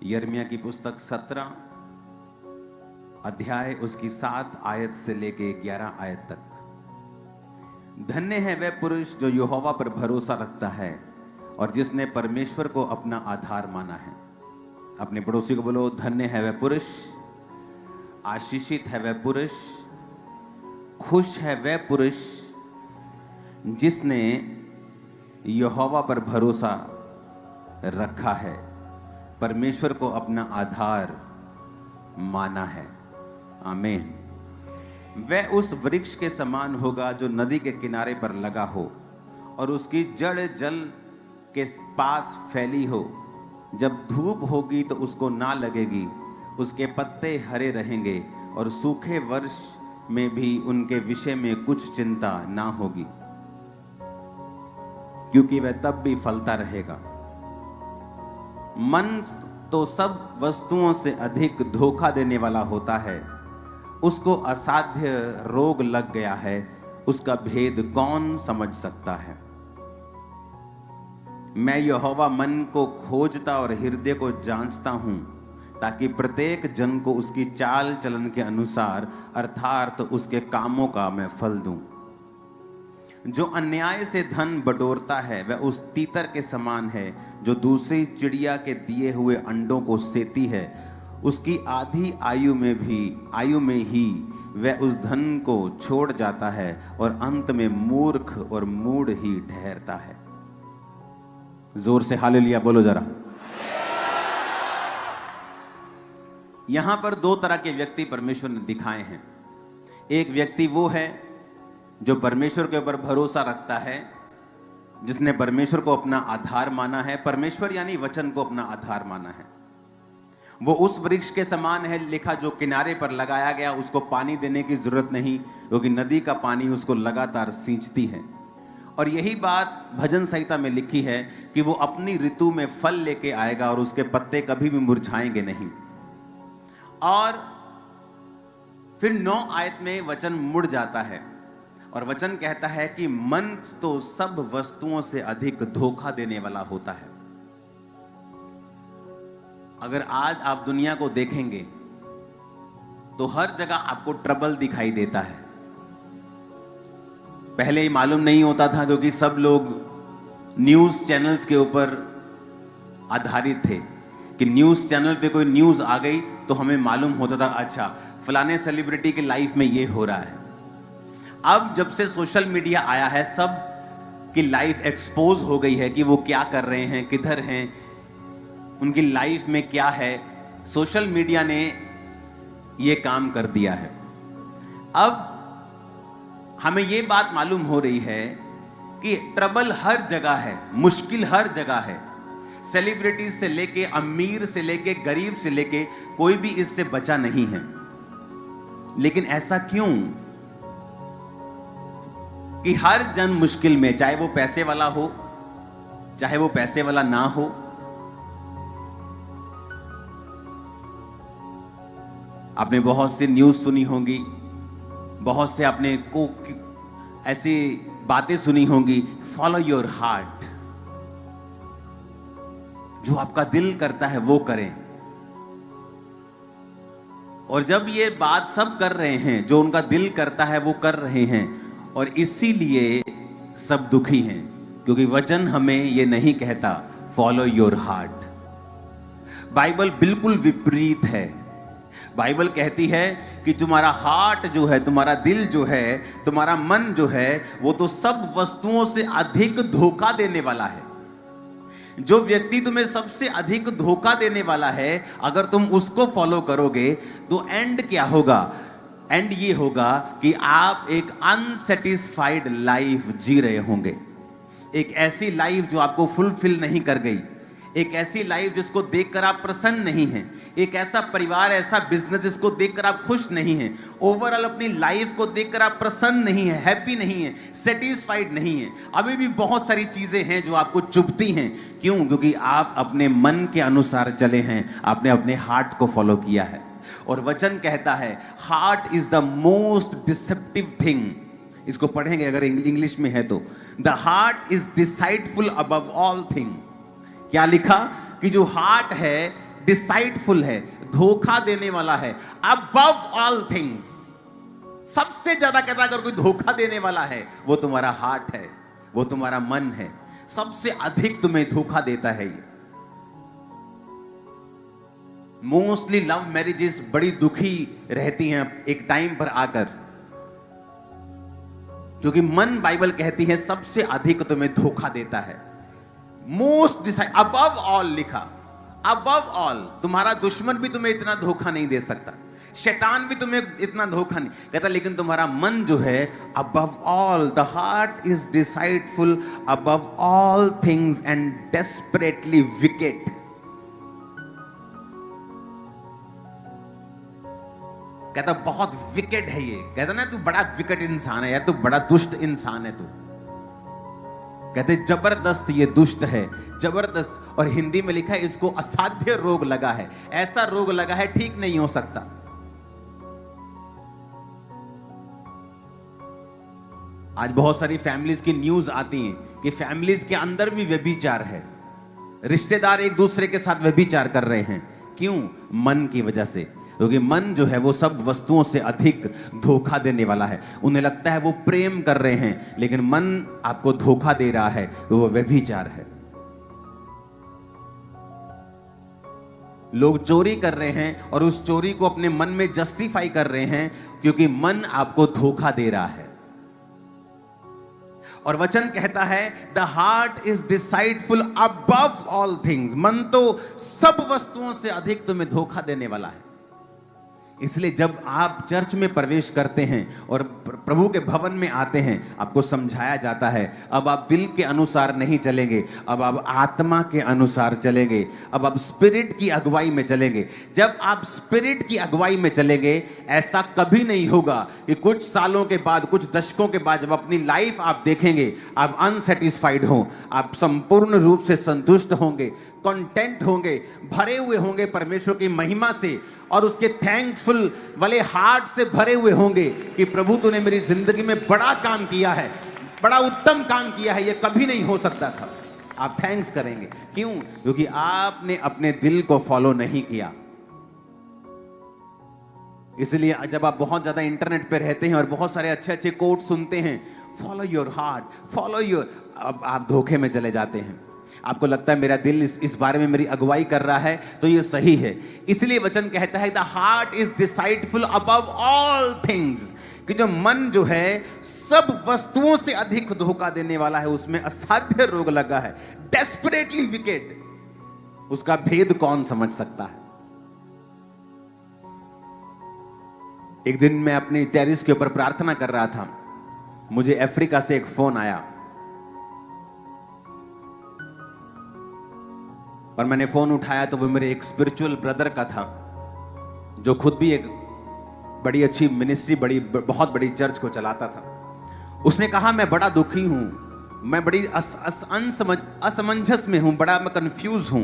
यिर्मयाह की पुस्तक 17 अध्याय उसकी 7 आयत से लेके 11 आयत तक। धन्य है वह पुरुष जो यहोवा पर भरोसा रखता है और जिसने परमेश्वर को अपना आधार माना है। अपने पड़ोसी को बोलो, धन्य है वह पुरुष, आशीषित है वह पुरुष, खुश है वह पुरुष जिसने यहोवा पर भरोसा रखा है, परमेश्वर को अपना आधार माना है। आमीन। वह उस वृक्ष के समान होगा जो नदी के किनारे पर लगा हो और उसकी जड़ जल के पास फैली हो। जब धूप होगी तो उसको ना लगेगी, उसके पत्ते हरे रहेंगे और सूखे वर्ष में भी उनके विषय में कुछ चिंता ना होगी, क्योंकि वह तब भी फलता रहेगा। मन तो सब वस्तुओं से अधिक धोखा देने वाला होता है। उसको असाध्य रोग लग गया है, उसका भेद कौन समझ सकता है। मैं यहोवा मन को खोजता और हृदय को जांचता हूं, ताकि प्रत्येक जन को उसकी चाल चलन के अनुसार अर्थात उसके कामों का मैं फल दूं। जो अन्याय से धन बटोरता है वह उस तीतर के समान है जो दूसरी चिड़िया के दिए हुए अंडों को सेती है। उसकी आधी आयु में ही वह उस धन को छोड़ जाता है और अंत में मूर्ख और मूढ़ ही ठहरता है। जोर से हालेलुया बोलो जरा। यहां पर दो तरह के व्यक्ति परमेश्वर ने दिखाए हैं। एक व्यक्ति वो है जो परमेश्वर के ऊपर भरोसा रखता है, जिसने परमेश्वर को अपना आधार माना है। परमेश्वर यानी वचन को अपना आधार माना है। वो उस वृक्ष के समान है लिखा जो किनारे पर लगाया गया, उसको पानी देने की जरूरत नहीं, क्योंकि नदी का पानी उसको लगातार सींचती है। और यही बात भजन संहिता में लिखी है कि वो अपनी ऋतु में फल लेके आएगा और उसके पत्ते कभी भी मुरझाएंगे नहीं। और फिर 9 आयत में वचन मुड़ जाता है और वचन कहता है कि मन तो सब वस्तुओं से अधिक धोखा देने वाला होता है। अगर आज आप दुनिया को देखेंगे तो हर जगह आपको ट्रबल दिखाई देता है। पहले ही मालूम नहीं होता था, क्योंकि सब लोग न्यूज चैनल्स के ऊपर आधारित थे कि न्यूज चैनल पे कोई न्यूज आ गई तो हमें मालूम होता था, अच्छा फलाने सेलिब्रिटी की लाइफ में ये हो रहा है। अब जब से सोशल मीडिया आया है, सब की लाइफ एक्सपोज हो गई है कि वो क्या कर रहे हैं, किधर हैं, उनकी लाइफ में क्या है। सोशल मीडिया ने ये काम कर दिया है। अब हमें ये बात मालूम हो रही है कि ट्रबल हर जगह है, मुश्किल हर जगह है। सेलिब्रिटी से लेके अमीर से लेके गरीब से लेके कोई भी इससे बचा नहीं है। लेकिन ऐसा क्यों कि हर जन मुश्किल में, चाहे वो पैसे वाला हो चाहे वो पैसे वाला ना हो। आपने बहुत सी न्यूज सुनी होंगी, बहुत से आपने को ऐसी बातें सुनी होंगी, फॉलो योर हार्ट, जो आपका दिल करता है वो करें। और जब ये बात सब कर रहे हैं, जो उनका दिल करता है वो कर रहे हैं, और इसीलिए सब दुखी हैं, क्योंकि वचन हमें ये नहीं कहता फॉलो योर हार्ट। बाइबल बिल्कुल विपरीत है। बाइबल कहती है कि तुम्हारा हार्ट जो है, तुम्हारा दिल जो है, तुम्हारा मन जो है, वो तो सब वस्तुओं से अधिक धोखा देने वाला है। जो व्यक्ति तुम्हें सबसे अधिक धोखा देने वाला है, अगर तुम उसको फॉलो करोगे तो एंड क्या होगा? एंड ये होगा कि आप एक अनसेटिस्फाइड लाइफ जी रहे होंगे। एक ऐसी लाइफ जो आपको फुलफिल नहीं कर गई, एक ऐसी लाइफ जिसको देखकर आप प्रसन्न नहीं हैं, एक ऐसा परिवार, ऐसा बिजनेस जिसको देखकर आप खुश नहीं हैं, ओवरऑल अपनी लाइफ को देखकर आप प्रसन्न नहीं हैं, हैप्पी नहीं हैं, सेटिस्फाइड नहीं हैं। अभी भी बहुत सारी चीजें हैं जो आपको चुभती हैं। क्यों? क्योंकि आप अपने मन के अनुसार चले हैं, आपने अपने हार्ट को फॉलो किया है। और वचन कहता है heart is the most deceptive thing. इसको पढ़ेंगे अगर इंग्लिश में है तो, the heart is deceitful above all thing. क्या लिखा? कि जो हार्ट है डिसाइडफुल है, धोखा देने वाला है, अबव ऑल थिंग्स। सबसे ज्यादा कहता अगर कोई धोखा देने वाला है वो तुम्हारा हार्ट है, वो तुम्हारा मन है। सबसे अधिक तुम्हें धोखा देता है ये। मोस्टली लव मैरिजेस बड़ी दुखी रहती हैं एक टाइम पर आकर, क्योंकि मन, बाइबल कहती है, सबसे अधिक तुम्हें धोखा देता है। मोस्ट डिसाइड, अबव ऑल लिखा, अबव ऑल। तुम्हारा दुश्मन भी तुम्हें इतना धोखा नहीं दे सकता, शैतान भी तुम्हें इतना धोखा नहीं कहता, लेकिन तुम्हारा मन जो है, above all, the heart is deceitful above all things and desperately wicked. कहता बहुत विकेट है ये। कहता ना तू बड़ा विकेट इंसान है यार, तू बड़ा दुष्ट इंसान है तू। कहते जबरदस्त ये दुष्ट है, जबरदस्त। और हिंदी में लिखा है इसको असाध्य रोग लगा है। ऐसा रोग लगा है ठीक नहीं हो सकता। आज बहुत सारी फैमिलीज की न्यूज आती हैं कि फैमिलीज के अंदर भी व्यभिचार है, रिश्तेदार एक दूसरे के साथ व्यभिचार कर रहे हैं। क्यों? मन की वजह से। क्योंकि मन जो है वो सब वस्तुओं से अधिक धोखा देने वाला है। उन्हें लगता है वो प्रेम कर रहे हैं, लेकिन मन आपको धोखा दे रहा है, वो व्यभिचार है। लोग चोरी कर रहे हैं और उस चोरी को अपने मन में जस्टिफाई कर रहे हैं, क्योंकि मन आपको धोखा दे रहा है। और वचन कहता है the heart is deceitful above all things. मन तो सब वस्तुओं से अधिक तुम्हें धोखा देने वाला है। इसलिए जब आप चर्च में प्रवेश करते हैं और प्रभु के भवन में आते हैं, आपको समझाया जाता है अब आप दिल के अनुसार नहीं चलेंगे, अब आप आत्मा के अनुसार चलेंगे, अब आप स्पिरिट की अगुवाई में चलेंगे। जब आप स्पिरिट की अगुवाई में चलेंगे, ऐसा कभी नहीं होगा कि कुछ सालों के बाद, कुछ दशकों के बाद जब अपनी लाइफ आप देखेंगे, आप अनसेटिस्फाइड हो। आप संपूर्ण रूप से संतुष्ट होंगे, कंटेंट होंगे, भरे हुए होंगे परमेश्वर की महिमा से, और उसके थैंकफुल वाले हार्ट से भरे हुए होंगे कि प्रभु तूने मेरी जिंदगी में बड़ा काम किया है, बड़ा उत्तम काम किया है, ये कभी नहीं हो सकता था। आप थैंक्स करेंगे। क्यों? क्योंकि आपने अपने दिल को फॉलो नहीं किया। इसलिए जब आप बहुत ज्यादा इंटरनेट पे रहते हैं और बहुत सारे अच्छे अच्छे कोट सुनते हैं, follow your heart, follow your, अब आप धोखे में चले जाते हैं। आपको लगता है मेरा दिल इस बारे में मेरी अगुवाई कर रहा है तो ये सही है। इसलिए वचन कहता है the heart is deceitful above all things, कि जो मन जो है सब वस्तुओं से अधिक धोखा देने वाला है, उसमें असाध्य रोग लगा है, डेस्परेटली विकेट। उसका भेद कौन समझ सकता है? एक दिन मैं अपनी टेरिस के ऊपर प्रार्थना कर रहा था, मुझे अफ्रीका से एक फोन आया और मैंने फोन उठाया तो वो मेरे एक स्पिरिचुअल ब्रदर का था, जो खुद भी एक बड़ी अच्छी मिनिस्ट्री, बहुत बड़ी चर्च को चलाता था। उसने कहा मैं बड़ा दुखी हूं, मैं बड़ी असमंजस में हूं, बड़ा मैं कंफ्यूज हूं,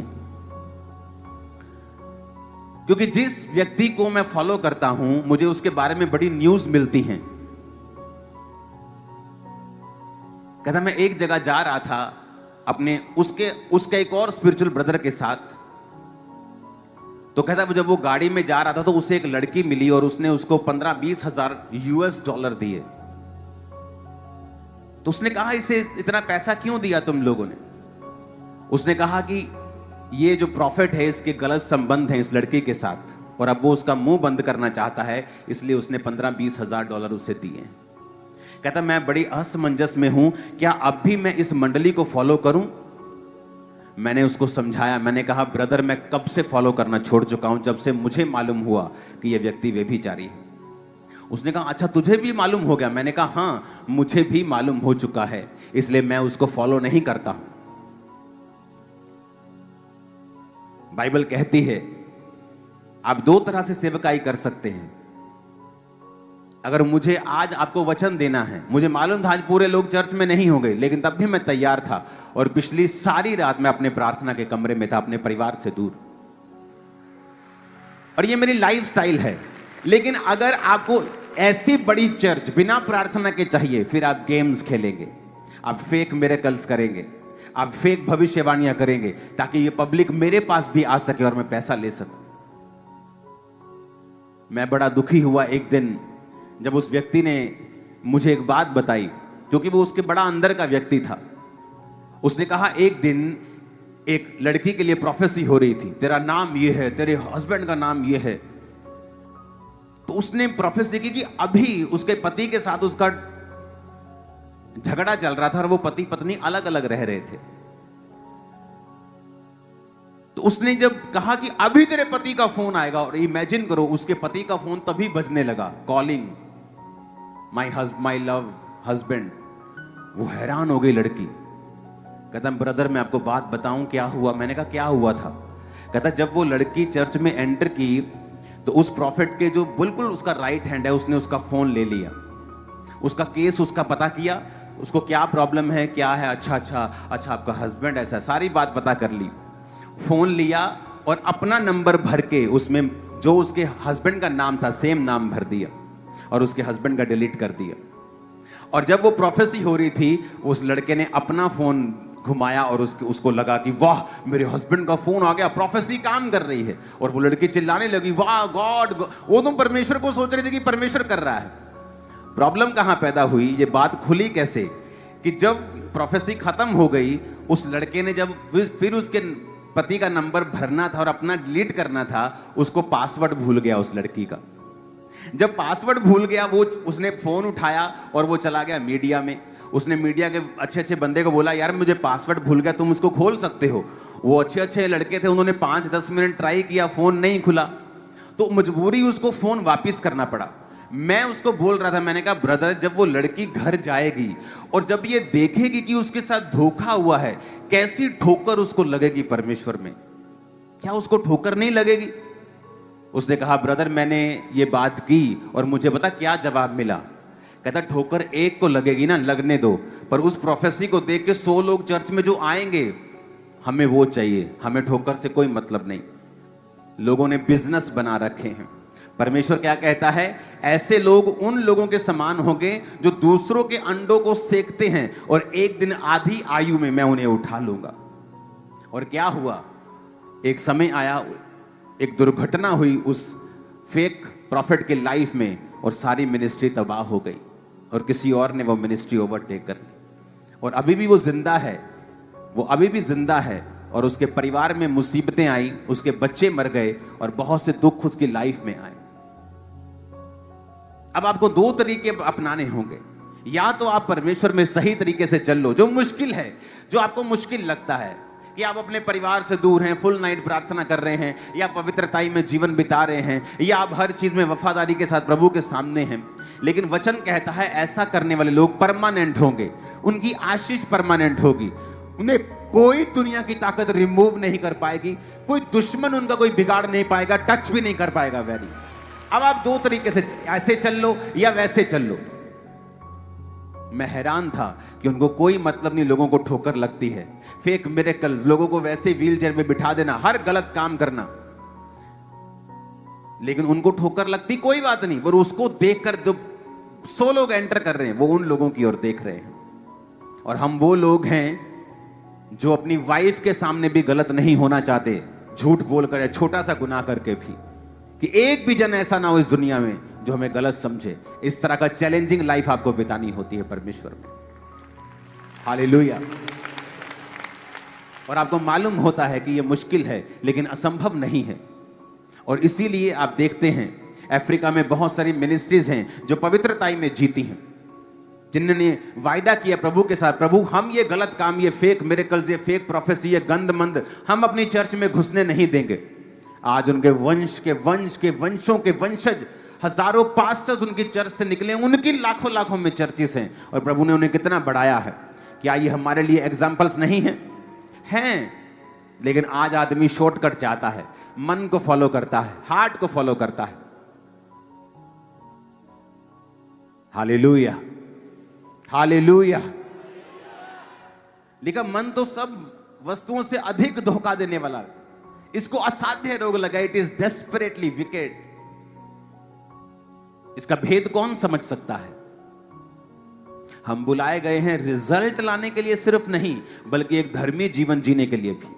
क्योंकि जिस व्यक्ति को मैं फॉलो करता हूं मुझे उसके बारे में बड़ी न्यूज मिलती हैं। कहता मैं एक जगह जा रहा था अपने उसके एक और स्पिरिचुअल ब्रदर के साथ, तो कहता जब वो गाड़ी में जा रहा था तो उसे एक लड़की मिली और उसने उसको 15-20 हजार US$ दिए। तो उसने कहा इसे इतना पैसा क्यों दिया तुम लोगों ने? उसने कहा कि ये जो प्रॉफिट है इसके गलत संबंध हैं इस लड़की के साथ और अब वो उसका मुंह बंद करना चाहता है, इसलिए उसने 15-20 हजार डॉलर उसे दिए। कहता मैं बड़ी असमंजस में हूं, क्या अब भी मैं इस मंडली को फॉलो करूं? मैंने उसको समझाया, मैंने कहा ब्रदर मैं कब से फॉलो करना छोड़ चुका हूं, जब से मुझे मालूम हुआ कि यह व्यक्ति व्यभिचारी है। उसने कहा अच्छा तुझे भी मालूम हो गया? मैंने कहा हां मुझे भी मालूम हो चुका है, इसलिए मैं उसको फॉलो नहीं करता हूं। बाइबल कहती है आप दो तरह से सेवकाई कर सकते हैं। अगर मुझे आज आपको वचन देना है, मुझे मालूम था आज पूरे लोग चर्च में नहीं होंगे, लेकिन तब भी मैं तैयार था और पिछली सारी रात मैं अपने प्रार्थना के कमरे में था, अपने परिवार से दूर, और ये मेरी लाइफ स्टाइल है। लेकिन अगर आपको ऐसी बड़ी चर्च बिना प्रार्थना के चाहिए, फिर आप गेम्स खेलेंगे, आप फेक मिरेकल्स करेंगे, आप फेक भविष्यवाणियां करेंगे ताकि ये पब्लिक मेरे पास भी आ सके और मैं पैसा ले सकूं। मैं बड़ा दुखी हुआ एक दिन जब उस व्यक्ति ने मुझे एक बात बताई, क्योंकि वो उसके बड़ा अंदर का व्यक्ति था। उसने कहा एक दिन एक लड़की के लिए प्रोफेसी हो रही थी, तेरा नाम ये है, तेरे हस्बैंड का नाम ये है। तो उसने प्रोफेसी की कि अभी उसके पति के साथ उसका झगड़ा चल रहा था और वो पति पत्नी अलग अलग रह रहे थे। तो उसने जब कहा कि अभी तेरे पति का फोन आएगा, और इमेजिन करो उसके पति का फोन तभी बजने लगा, कॉलिंग माई लव हस्बैंड। वो हैरान हो गई लड़की। कहता ब्रदर मैं आपको बात बताऊं क्या हुआ। मैंने कहा क्या हुआ था। कहता जब वो लड़की चर्च में एंटर की तो उस प्रॉफिट के जो बिल्कुल उसका राइट हैंड है उसने उसका फोन ले लिया, उसका केस उसका पता किया, उसको क्या प्रॉब्लम है क्या है, अच्छा आपका हस्बैंड ऐसा, सारी बात पता कर ली। फोन लिया और अपना नंबर भर के उसमें जो उसके हस्बैंड का नाम था सेम नाम भर दिया और उसके हस्बैंड का डिलीट कर दिया। और जब वो प्रोफेसी हो रही थी उस लड़के ने अपना फोन घुमाया और उसको लगा कि वाह मेरे हस्बैंड का फोन आ गया, प्रोफेसी काम कर रही है। और वो लड़की चिल्लाने लगी वाह गॉड, वो तुम परमेश्वर को सोच रही थी कि परमेश्वर कर रहा है। प्रॉब्लम कहां पैदा हुई, ये बात खुली कैसे कि जब प्रोफेसी खत्म हो गई उस लड़के ने जब फिर उसके पति का नंबर भरना था और अपना डिलीट करना था, उसको पासवर्ड भूल गया उस लड़की का। जब पासवर्ड भूल गया वो उसने फोन उठाया और वो चला गया मीडिया में। उसने मीडिया के अच्छे बंदे को बोला यार मुझे पासवर्ड भूल गया, तुम उसको खोल सकते हो। वो अच्छे लड़के थे, उन्होंने 5-10 मिनट ट्राई किया, फोन नहीं खुला, तो मजबूरी उसको फोन वापस करना पड़ा। मैं उसको बोल रहा था, मैंने कहा ब्रदर जब वो लड़की घर जाएगी और जब ये देखेगी कि उसके साथ धोखा हुआ है, कैसी ठोकर उसको लगेगी परमेश्वर में, क्या उसको ठोकर नहीं लगेगी। उसने कहा ब्रदर मैंने ये बात की और मुझे पता क्या जवाब मिला। कहता ठोकर एक को लगेगी ना, लगने दो, पर उस प्रोफेसी को देख के 100 लोग चर्च में जो आएंगे हमें वो चाहिए, हमें ठोकर से कोई मतलब नहीं। लोगों ने बिजनेस बना रखे हैं। परमेश्वर क्या कहता है, ऐसे लोग उन लोगों के समान होंगे जो दूसरों के अंडों को सेकते हैं और एक दिन आधी आयु में मैं उन्हें उठा लूंगा। और क्या हुआ, एक समय आया, एक दुर्घटना हुई उस फेक प्रॉफिट के लाइफ में और सारी मिनिस्ट्री तबाह हो गई और किसी और ने वो मिनिस्ट्री ओवरटेक कर ली। और अभी भी वो जिंदा है, वो अभी भी जिंदा है और उसके परिवार में मुसीबतें आई, उसके बच्चे मर गए और बहुत से दुख उसकी लाइफ में आए। अब आपको 2 तरीके अपनाने होंगे, या तो आप परमेश्वर में सही तरीके से चल लो, जो मुश्किल है, जो आपको मुश्किल लगता है कि आप अपने परिवार से दूर हैं, फुल नाइट प्रार्थना कर रहे हैं, या पवित्रताई में जीवन बिता रहे हैं, या आप हर चीज में वफादारी के साथ प्रभु के सामने हैं। लेकिन वचन कहता है ऐसा करने वाले लोग परमानेंट होंगे, उनकी आशीष परमानेंट होगी, उन्हें कोई दुनिया की ताकत रिमूव नहीं कर पाएगी, कोई दुश्मन उनका कोई बिगाड़ नहीं पाएगा, टच भी नहीं कर पाएगा। वेरी अब आप 2 तरीके से, ऐसे चल लो या वैसे चल लो। मैं हैरान था कि उनको कोई मतलब नहीं, लोगों को ठोकर लगती है, फेक मिरेकल्स, लोगों को वैसे व्हीलचेयर में बिठा देना, हर गलत काम करना, लेकिन उनको ठोकर लगती कोई बात नहीं। पर उसको देखकर जो 100 लोग एंटर कर रहे हैं वो उन लोगों की ओर देख रहे हैं। और हम वो लोग हैं जो अपनी वाइफ के सामने भी गलत नहीं होना चाहते, झूठ बोलकर, छोटा सा गुनाह करके भी, कि एक भी जन ऐसा ना हो इस दुनिया में जो हमें गलत समझे। इस तरह का चैलेंजिंग लाइफ आपको बितानी होती है परमेश्वर में। हालेलुया। और आपको मालूम होता है कि यह मुश्किल है लेकिन असंभव नहीं है। और इसीलिए आप देखते हैं अफ्रीका में बहुत सारी मिनिस्ट्रीज हैं जो पवित्रताई में जीती हैं, जिन्होंने वायदा किया प्रभु के साथ, प्रभु हम ये गलत काम, ये फेक मिरेकल्स, ये फेक प्रोफेसी, ये गंदमंद हम अपनी चर्च में घुसने नहीं देंगे। आज उनके वंश के वंशों के वंशज, हजारों पास्टर्स उनकी चर्च से निकले, उनकी लाखों में चर्चेस हैं और प्रभु ने उन्हें कितना बढ़ाया है। क्या ये हमारे लिए एग्जाम्पल्स नहीं हैं? हैं। लेकिन आज आदमी शॉर्टकट चाहता है, मन को फॉलो करता है, हार्ट को फॉलो करता है। Hallelujah, hallelujah. लेकिन मन तो सब वस्तुओं से अधिक धोखा देने वाला है, इसको असाध्य रोग लगा, इट इज डेस्परेटली विकेट। इसका भेद कौन समझ सकता है? हम बुलाए गए हैं रिजल्ट लाने के लिए सिर्फ नहीं, बल्कि एक धर्मी जीवन जीने के लिए भी।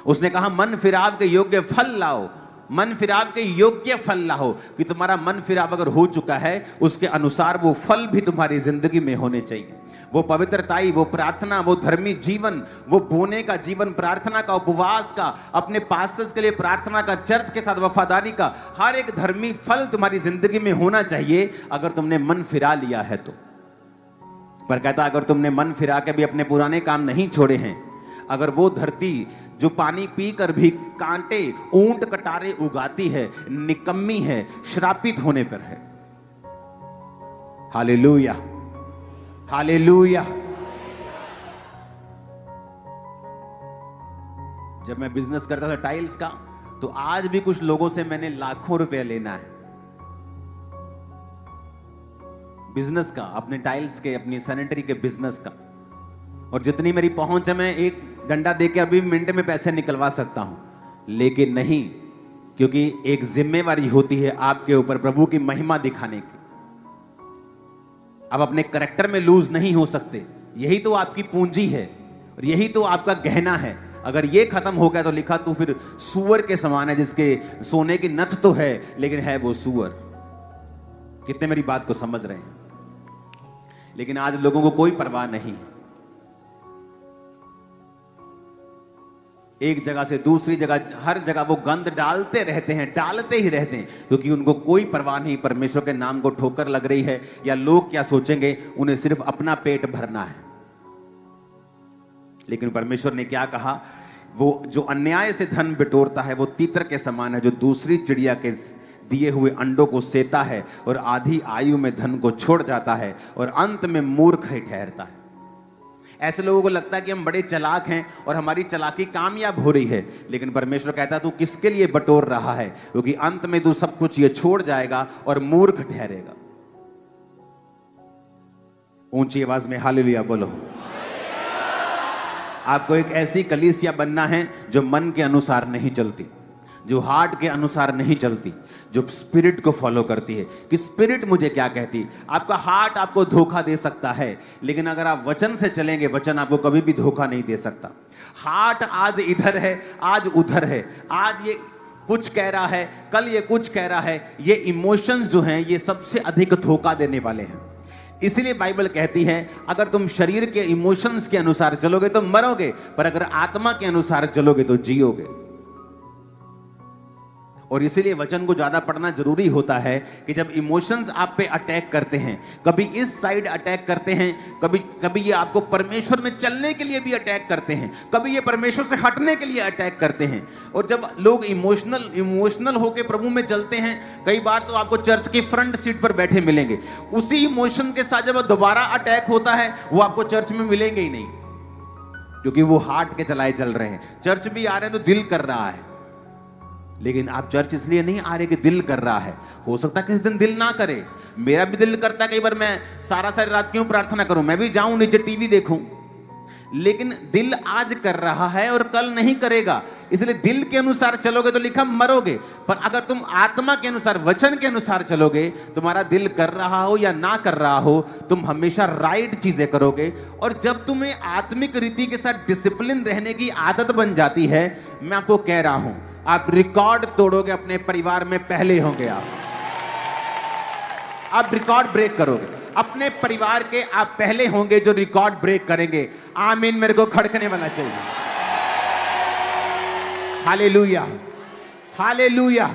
उसने कहा मन फिराव के योग्य फल लाओ, मन फिराव के योग्य फल लाओ, कि तुम्हारा मन फिराव अगर हो चुका है उसके अनुसार वो फल भी तुम्हारी जिंदगी में होने चाहिए। वो पवित्रताई, वो प्रार्थना, वो धर्मी जीवन, वो बोने का जीवन, प्रार्थना का, उपवास का, अपने पास्टर्स के लिए प्रार्थना का, चर्च के साथ वफादारी का, हर एक धर्मी फल तुम्हारी जिंदगी में होना चाहिए अगर तुमने मन फिरा लिया है तो। पर कहता अगर तुमने मन फिरा के भी अपने पुराने काम नहीं छोड़े हैं, अगर वो धरती जो पानी पीकर भी कांटे ऊंट कटारे उगाती है निकम्मी है, श्रापित होने पर है। Hallelujah, hallelujah. जब मैं बिजनेस करता था टाइल्स का, तो आज भी कुछ लोगों से मैंने लाखों रुपए लेना है बिजनेस का, अपने टाइल्स के, अपनी सैनिटरी के बिजनेस का। और जितनी मेरी पहुंच है मैं एक डंडा देके अभी मिनट में पैसे निकलवा सकता हूं, लेकिन नहीं, क्योंकि एक जिम्मेवारी होती है आपके ऊपर प्रभु की महिमा दिखाने की। आप अपने करैक्टर में लूज नहीं हो सकते। यही तो आपकी पूंजी है और यही तो आपका गहना है। अगर ये खत्म हो गया तो लिखा तू फिर सूअर के समान है, जिसके सोने की नथ तो है लेकिन है वो सूअर। कितने मेरी बात को समझ रहे हैं? लेकिन आज लोगों को कोई परवाह नहीं है। एक जगह से दूसरी जगह, हर जगह वो गंद डालते रहते हैं, डालते ही रहते हैं, क्योंकि उनको कोई परवाह नहीं परमेश्वर के नाम को ठोकर लग रही है या लोग क्या सोचेंगे। उन्हें सिर्फ अपना पेट भरना है। लेकिन परमेश्वर ने क्या कहा? वो जो अन्याय से धन बिटोरता है वो तीतर के समान है, जो दूसरी चिड़िया के दिए हुए अंडों को सेता है और आधी आयु में धन को छोड़ जाता है और अंत में मूर्ख ही ठहरता है। ऐसे लोगों को लगता है कि हम बड़े चालाक हैं और हमारी चालाकी कामयाब हो रही है, लेकिन परमेश्वर कहता है तू किसके लिए बटोर रहा है, क्योंकि अंत में तू सब कुछ ये छोड़ जाएगा और मूर्ख ठहरेगा। ऊंची आवाज में हालेलुया बोलो। आपको एक ऐसी कलीसिया बनना है जो मन के अनुसार नहीं चलती, जो हार्ट के अनुसार नहीं चलती, जो स्पिरिट को फॉलो करती है कि स्पिरिट मुझे क्या कहती। आपका हार्ट आपको धोखा दे सकता है, लेकिन अगर आप वचन से चलेंगे, वचन आपको कभी भी धोखा नहीं दे सकता। हार्ट आज इधर है, आज उधर है, आज ये कुछ कह रहा है, कल ये कुछ कह रहा है। ये इमोशंस जो हैं ये सबसे अधिक धोखा देने वाले हैं। इसलिए बाइबल कहती है अगर तुम शरीर के इमोशंस के अनुसार चलोगे तो मरोगे, पर अगर आत्मा के अनुसार चलोगे तो जियोगे। और इसीलिए वचन को ज्यादा पढ़ना जरूरी होता है कि जब इमोशंस आप पे अटैक करते हैं, कभी इस साइड अटैक करते हैं, कभी ये आपको परमेश्वर में चलने के लिए भी अटैक करते हैं, कभी ये परमेश्वर से हटने के लिए अटैक करते हैं। और जब लोग इमोशनल होकर प्रभु में चलते हैं, कई बार तो आपको चर्च की फ्रंट सीट पर बैठे मिलेंगे। उसी इमोशन के साथ जब दोबारा अटैक होता है वो आपको चर्च में मिलेंगे ही नहीं, क्योंकि वो हार्ट के चलाए चल रहे हैं। चर्च भी आ रहे हैं तो दिल कर रहा है, लेकिन आप चर्च इसलिए नहीं आ रहे कि दिल कर रहा है। हो सकता है किसी दिन दिल ना करे। मेरा भी दिल करता है कई बार मैं सारी रात क्यों प्रार्थना करूं, मैं भी जाऊं नीचे टीवी देखूं, लेकिन दिल आज कर रहा है और कल नहीं करेगा। इसलिए दिल के अनुसार चलोगे तो लिखा मरोगे, पर अगर तुम आत्मा के अनुसार, वचन के अनुसार चलोगे, तुम्हारा दिल कर रहा हो या ना कर रहा हो, तुम हमेशा राइट चीजें करोगे। और जब तुम्हें आत्मिक रीति के साथ डिसिप्लिन रहने की आदत बन जाती है, मैं आपको कह रहा हूं आप रिकॉर्ड तोड़ोगे, अपने परिवार में पहले होंगे। आप रिकॉर्ड ब्रेक करोगे अपने परिवार के, आप पहले होंगे जो रिकॉर्ड ब्रेक करेंगे। आमीन मेरे को खड़कने वाला चाहिए। Hallelujah, hallelujah.